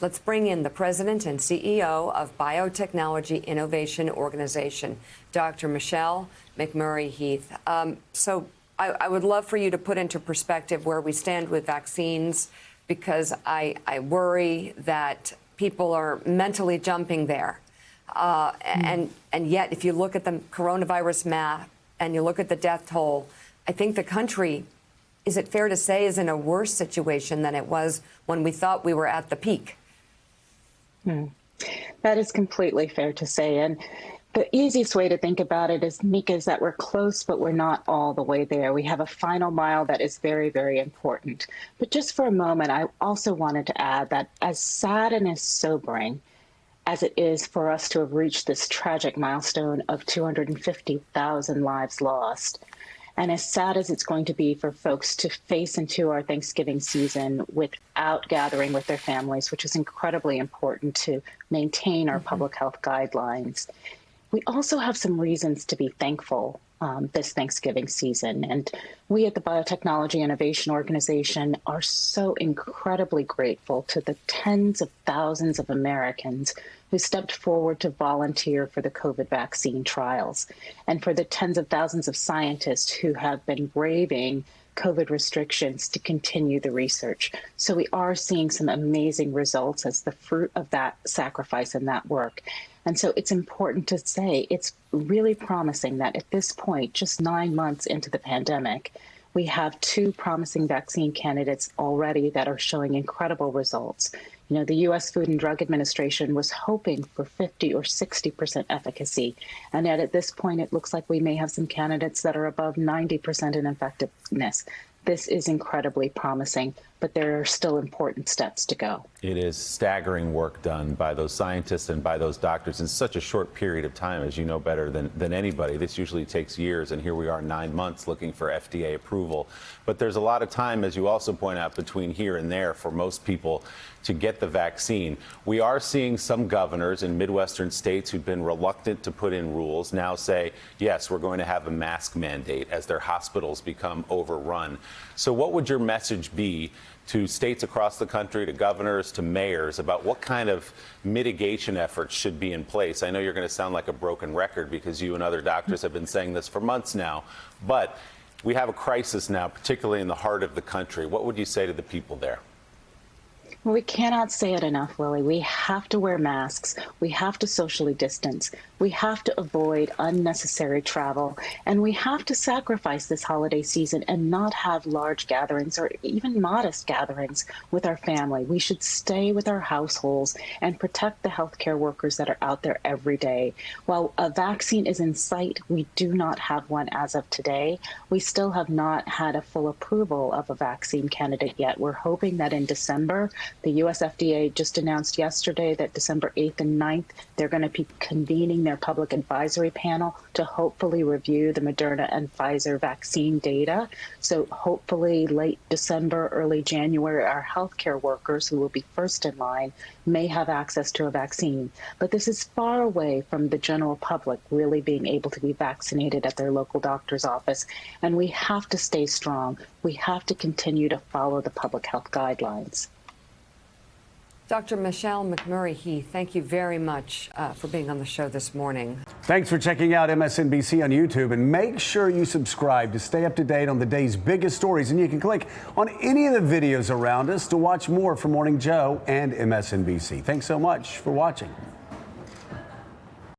Let's bring in the president and CEO of Biotechnology Innovation Organization, Dr. Michelle McMurry Heath. I would love for you to put into perspective where we stand with vaccines, because I worry that people are mentally jumping there. And yet, if you look at the coronavirus map and you look at the death toll, I think the country, is it fair to say, is in a worse situation than it was when we thought we were at the peak? That is completely fair to say. And the easiest way to think about it is, Mika, is that we're close, but we're not all the way there. We have a final mile that is very, very important. But just for a moment, I also wanted to add that as sad and as sobering as it is for us to have reached this tragic milestone of 250,000 lives lost, and as sad as it's going to be for folks to face into our Thanksgiving season without gathering with their families, which is incredibly important to maintain our public health guidelines, we also have some reasons to be thankful this Thanksgiving season. And we at the Biotechnology Innovation Organization are so incredibly grateful to the tens of thousands of Americans who stepped forward to volunteer for the COVID vaccine trials, and for the tens of thousands of scientists who have been braving COVID restrictions to continue the research. So we are seeing some amazing results as the fruit of that sacrifice and that work. And so it's important to say it's really promising that at this point, just 9 months into the pandemic, we have 2 promising vaccine candidates already that are showing incredible results. You know, the U.S. Food and Drug Administration was hoping for 50 or 60% efficacy. And yet at this point, it looks like we may have some candidates that are above 90% in effectiveness. This is incredibly promising, but there are still important steps to go. It is staggering work done by those scientists and by those doctors in such a short period of time, as you know better than anybody. This usually takes years, and here we are 9 months looking for FDA approval. But there's a lot of time, as you also point out, between here and there for most people to get the vaccine. We are seeing some governors in Midwestern states who've been reluctant to put in rules now say, yes, we're going to have a mask mandate as their hospitals become overrun. So what would your message be to states across the country, to governors, to mayors, about what kind of mitigation efforts should be in place? I know you're going to sound like a broken record because you and other doctors have been saying this for months now, but we have a crisis now, particularly in the heart of the country. What would you say to the people there? Well, we cannot say it enough, Willie. We have to wear masks. We have to socially distance. We have to avoid unnecessary travel. And we have to sacrifice this holiday season and not have large gatherings or even modest gatherings with our family. We should stay with our households and protect the healthcare workers that are out there every day. While a vaccine is in sight, we do not have one as of today. We still have not had a full approval of a vaccine candidate yet. We're hoping that in December, the U.S. FDA just announced yesterday that December 8th and 9th, they're going to be convening their public advisory panel to hopefully review the Moderna and Pfizer vaccine data. So hopefully late December, early January, our healthcare workers who will be first in line may have access to a vaccine. But this is far away from the general public really being able to be vaccinated at their local doctor's office. And we have to stay strong. We have to continue to follow the public health guidelines. Dr. Michelle McMurry Heath, thank you very much for being on the show this morning. Thanks for checking out MSNBC on YouTube, and make sure you subscribe to stay up to date on the day's biggest stories. And you can click on any of the videos around us to watch more from Morning Joe and MSNBC. Thanks so much for watching.